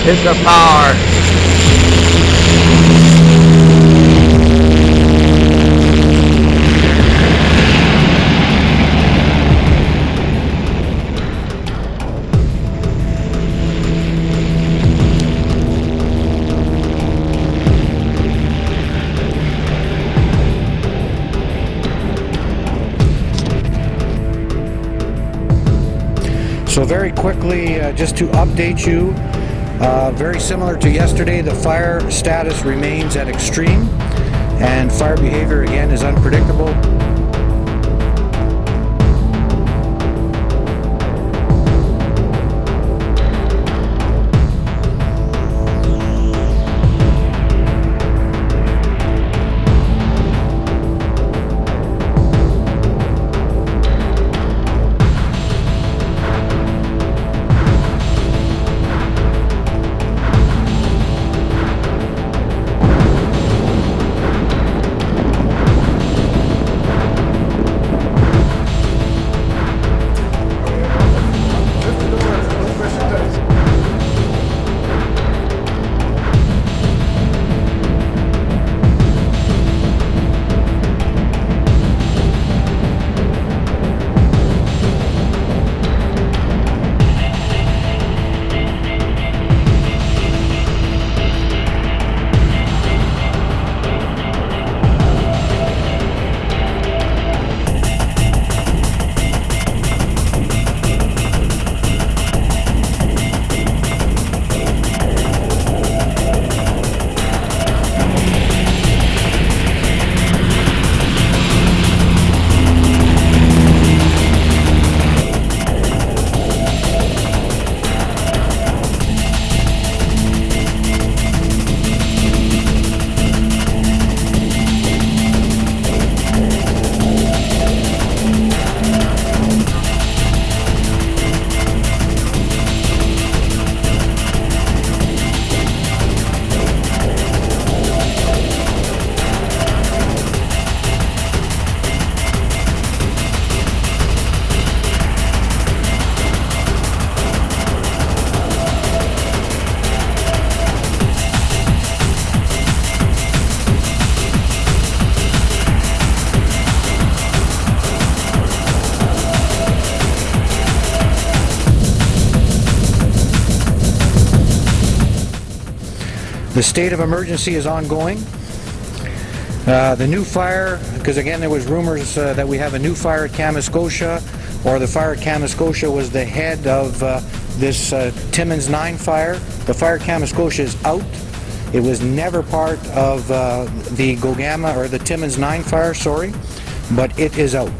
It's the power. So very quickly, just to update you, very similar to yesterday, the fire status remains at extreme, and fire behavior again is unpredictable. The state of emergency is ongoing. The new fire, because again there was rumors that we have a new fire at Kamuscotia, or the fire at Kamuscotia was the head of this Timmins 9 fire. The fire at Kamuscotia is out. It was never part of the Gogama or the Timmins 9 fire, sorry, but it is out.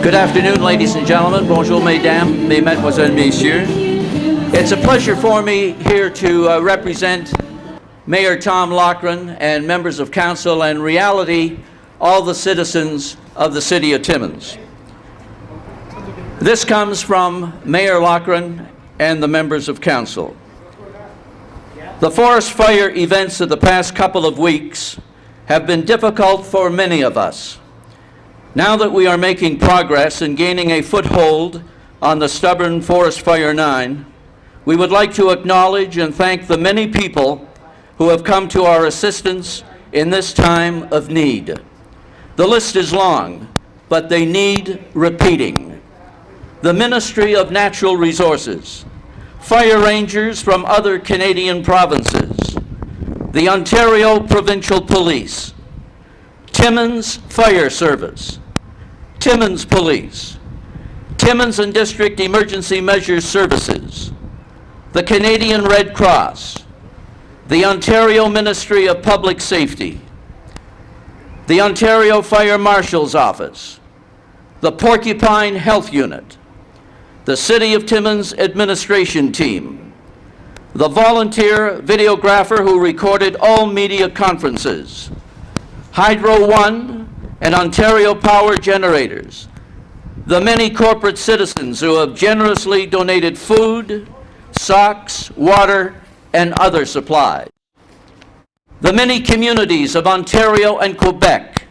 Good afternoon, ladies and gentlemen. Bonjour, mesdames, mesdemoiselles, messieurs. It's a pleasure for me here to represent Mayor Tom Loughran and members of council, and in reality, all the citizens of the city of Timmins. This comes from Mayor Loughran and the members of council. The forest fire events of the past couple of weeks have been difficult for many of us. Now that we are making progress and gaining a foothold on the stubborn Forest Fire 9, we would like to acknowledge and thank the many people who have come to our assistance in this time of need. The list is long, but they need repeating. The Ministry of Natural Resources, fire rangers from other Canadian provinces, the Ontario Provincial Police, Timmins Fire Service, Timmins Police, Timmins and District Emergency Measures Services, the Canadian Red Cross, the Ontario Ministry of Public Safety, the Ontario Fire Marshal's Office, the Porcupine Health Unit, the City of Timmins Administration Team, the volunteer videographer who recorded all media conferences, Hydro One and Ontario Power Generators, the many corporate citizens who have generously donated food, socks, water, and other supplies, the many communities of Ontario and Quebec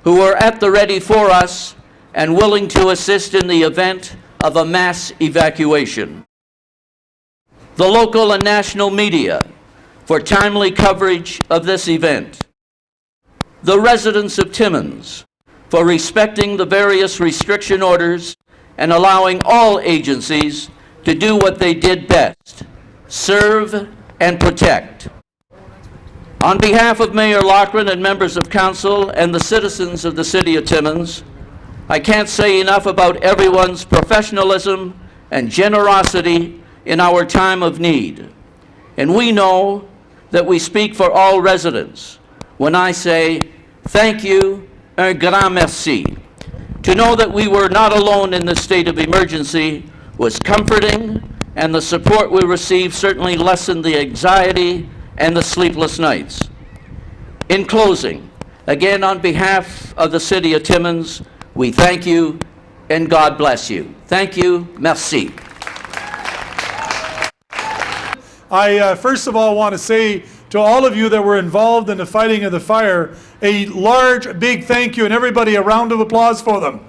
who were at the ready for us and willing to assist in the event of a mass evacuation, the local and national media for timely coverage of this event, the residents of Timmins for respecting the various restriction orders and allowing all agencies to do what they did best, serve and protect. On behalf of Mayor Loughran and members of council and the citizens of the City of Timmins, I can't say enough about everyone's professionalism and generosity in our time of need. And we know that we speak for all residents when I say thank you, un grand merci. To know that we were not alone in this state of emergency was comforting, and the support we received certainly lessened the anxiety and the sleepless nights. In closing, again on behalf of the City of Timmins, we thank you and God bless you. Thank you, merci. I first of all want to say to all of you that were involved in the fighting of the fire, a large, big thank you, and everybody a round of applause for them.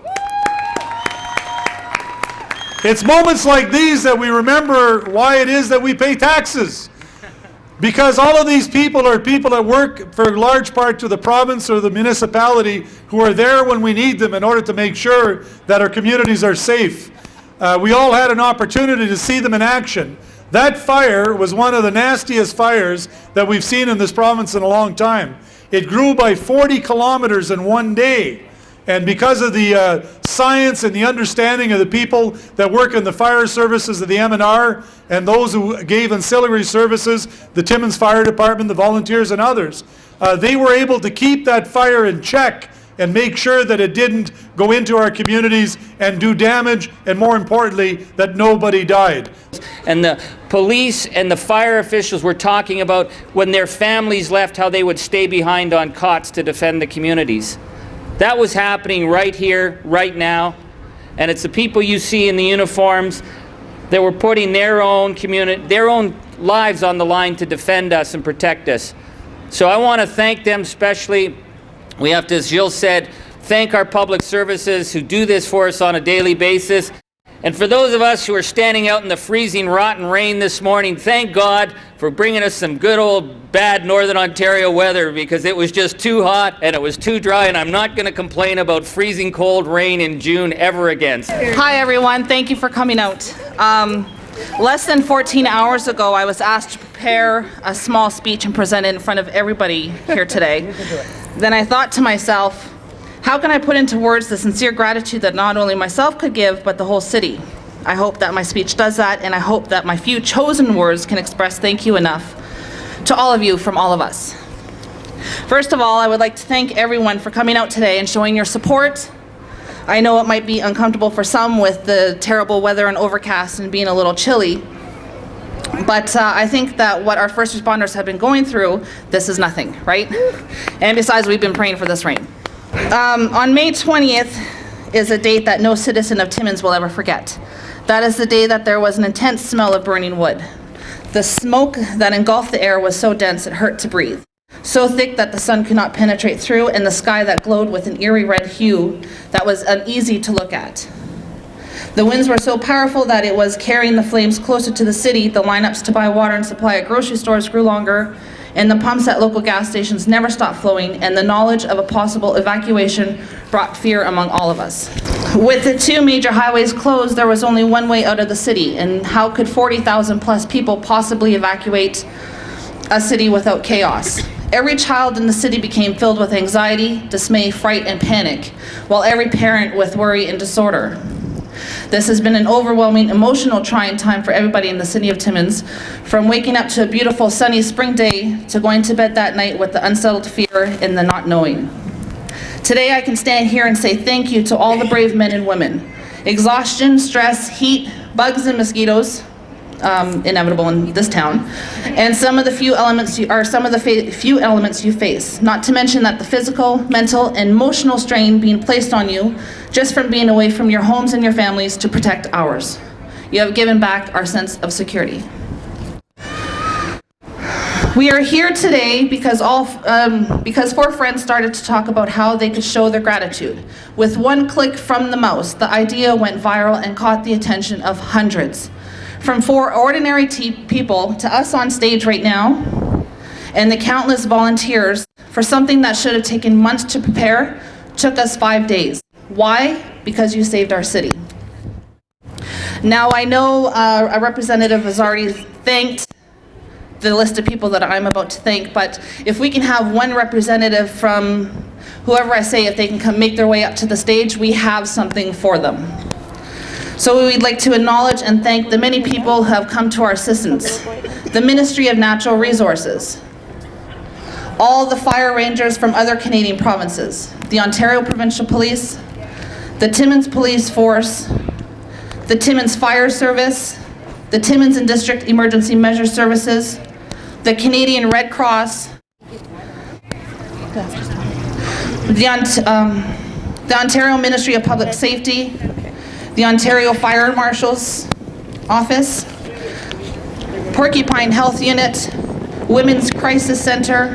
It's moments like these that we remember why it is that we pay taxes. Because all of these people are people that work for a large part to the province or the municipality who are there when we need them in order to make sure that our communities are safe. We all had an opportunity to see them in action. That fire was one of the nastiest fires that we've seen in this province in a long time. It grew by 40 kilometers in one day. And because of the science and the understanding of the people that work in the fire services of the M&R and those who gave ancillary services, the Timmins Fire Department, the volunteers and others, they were able to keep that fire in check and make sure that it didn't go into our communities and do damage, and more importantly, that nobody died. And the police and the fire officials were talking about when their families left, how they would stay behind on cots to defend the communities. That was happening right here, right now, and it's the people you see in the uniforms that were putting their own lives on the line to defend us and protect us. So I want to thank them especially. We have to, as Jill said, thank our public services who do this for us on a daily basis. And for those of us who are standing out in the freezing, rotten rain this morning, thank God for bringing us some good old bad Northern Ontario weather, because it was just too hot and it was too dry, and I'm not going to complain about freezing cold rain in June ever again. Hi everyone, thank you for coming out. Less than 14 hours ago, I was asked to prepare a small speech and present it in front of everybody here today. Then I thought to myself, how can I put into words the sincere gratitude that not only myself could give, but the whole city? I hope that my speech does that, and I hope that my few chosen words can express thank you enough to all of you from all of us. First of all, I would like to thank everyone for coming out today and showing your support. I know it might be uncomfortable for some with the terrible weather and overcast and being a little chilly, but I think that what our first responders have been going through, this is nothing, right? And besides, we've been praying for this rain. On May 20th is a date that no citizen of Timmins will ever forget. That is the day that there was an intense smell of burning wood. The smoke that engulfed the air was so dense it hurt to breathe. So thick that the sun could not penetrate through, and the sky that glowed with an eerie red hue that was uneasy to look at. The winds were so powerful that it was carrying the flames closer to the city. The lineups to buy water and supply at grocery stores grew longer, and the pumps at local gas stations never stopped flowing, and the knowledge of a possible evacuation brought fear among all of us. With the two major highways closed, there was only one way out of the city, and how could 40,000 plus people possibly evacuate a city without chaos? Every child in the city became filled with anxiety, dismay, fright, and panic, while every parent with worry and disorder. This has been an overwhelming, emotional, trying time for everybody in the city of Timmins, from waking up to a beautiful sunny spring day to going to bed that night with the unsettled fear and the not knowing. Today I can stand here and say thank you to all the brave men and women. Exhaustion, stress, heat, bugs and mosquitoes, inevitable in this town, and some of the few elements few elements you face. Not to mention that the physical, mental, and emotional strain being placed on you just from being away from your homes and your families to protect ours. You have given back our sense of security. We are here today because four friends started to talk about how they could show their gratitude. With one click from the mouse, the idea went viral and caught the attention of hundreds. From four ordinary people to us on stage right now, and the countless volunteers for something that should have taken months to prepare, took us 5 days. Why? Because you saved our city. Now I know a representative has already thanked the list of people that I'm about to thank, but if we can have one representative from whoever I say, if they can come make their way up to the stage, we have something for them. So we'd like to acknowledge and thank the many people who have come to our assistance. The Ministry of Natural Resources, all the fire rangers from other Canadian provinces, the Ontario Provincial Police, the Timmins Police Force, the Timmins Fire Service, the Timmins and District Emergency Measure Services, the Canadian Red Cross, the Ontario Ministry of Public Safety, the Ontario Fire Marshal's Office, Porcupine Health Unit, Women's Crisis Center,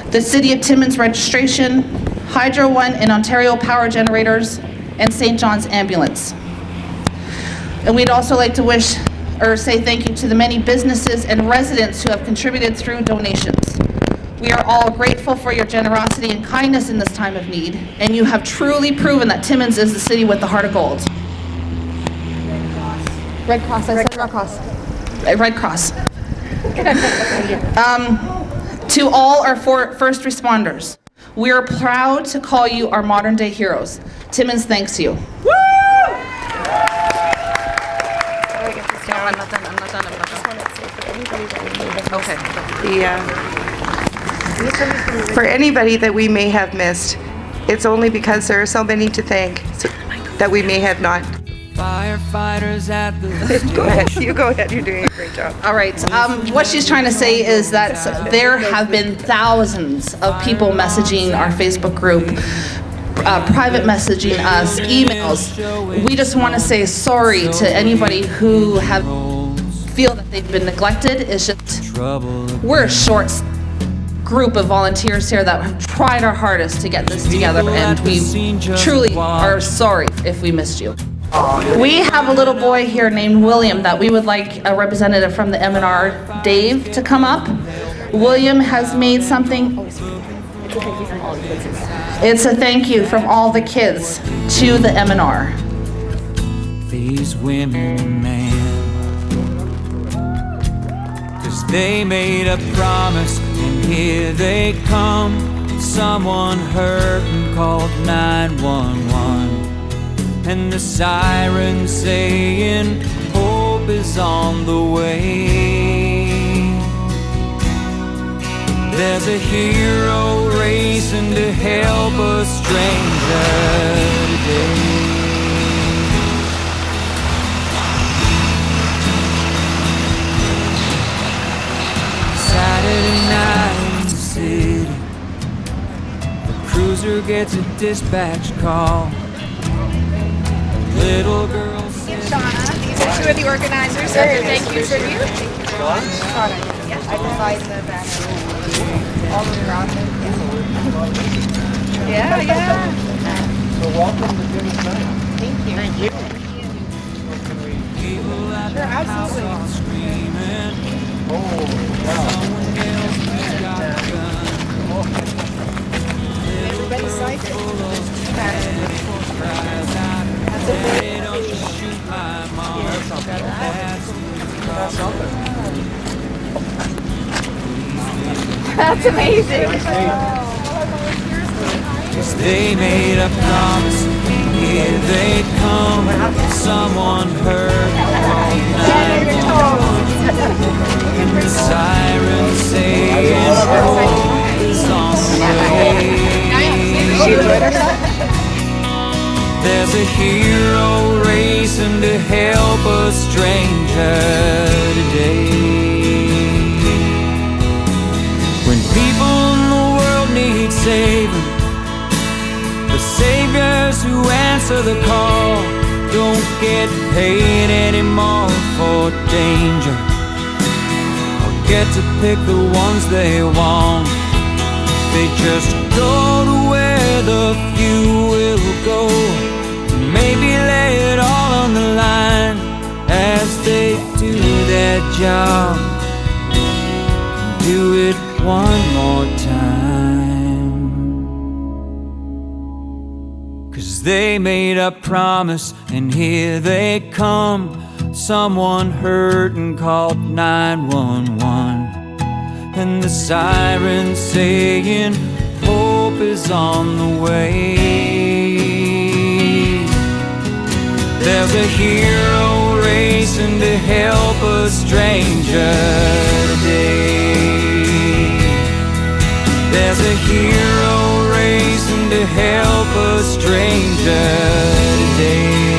the City of Timmins Registration, Hydro One and Ontario Power Generators, and St. John's Ambulance. And we'd also like to say thank you to the many businesses and residents who have contributed through donations. We are all grateful for your generosity and kindness in this time of need, and you have truly proven that Timmins is the city with the heart of gold. Red Cross, I said Red Cross. Red Cross. To all our first responders, we are proud to call you our modern day heroes. Timmins thanks you. Woo! I'm not done. Okay. For anybody that we may have missed, it's only because there are so many to thank that we may have not. Firefighters at the Go ahead. You go ahead. You're doing a great job. All right. What she's trying to say is that there have been thousands of people messaging our Facebook group, private messaging us, emails. We just want to say sorry to anybody who feel that they've been neglected. It's just we're a short group of volunteers here that have tried our hardest to get this together, and we truly are sorry if we missed you. We have a little boy here named William that we would like a representative from the M&R, Dave, to come up. William has made something. It's a thank you from all the kids to the M&R. These women and men, 'cause they made a promise and here they come. Someone heard and called 911, and the sirens saying hope is on the way. There's a hero racing to help a stranger today. Saturday night in the city, the cruiser gets a dispatch call. Little girl says, Shauna, these are two of the organizers. Thank you for you. Shauna, I provide the banner all around it. Yeah. So welcome to Timmins. Thank you. People at the house are screaming. Someone else has got a gun. Everybody's psyched. Cries out, "Daddy, don't you shoot my mom." That's amazing. 'Cause they made a promise, here they come. Someone heard called 911. And the siren saying, "Hope is on the way." There's a hero racing to help a stranger today. When people in the world need saving, the saviors who answer the call don't get paid anymore for danger, or get to pick the ones they want. They just go to where the few will go, to maybe lay it all on the line as they do their job. Do it one more time. 'Cause they made a promise, and here they come. Someone heard and called 911. And the siren saying, "Hope is on the way." There's a hero racing to help a stranger today. There's a hero racing to help a stranger today.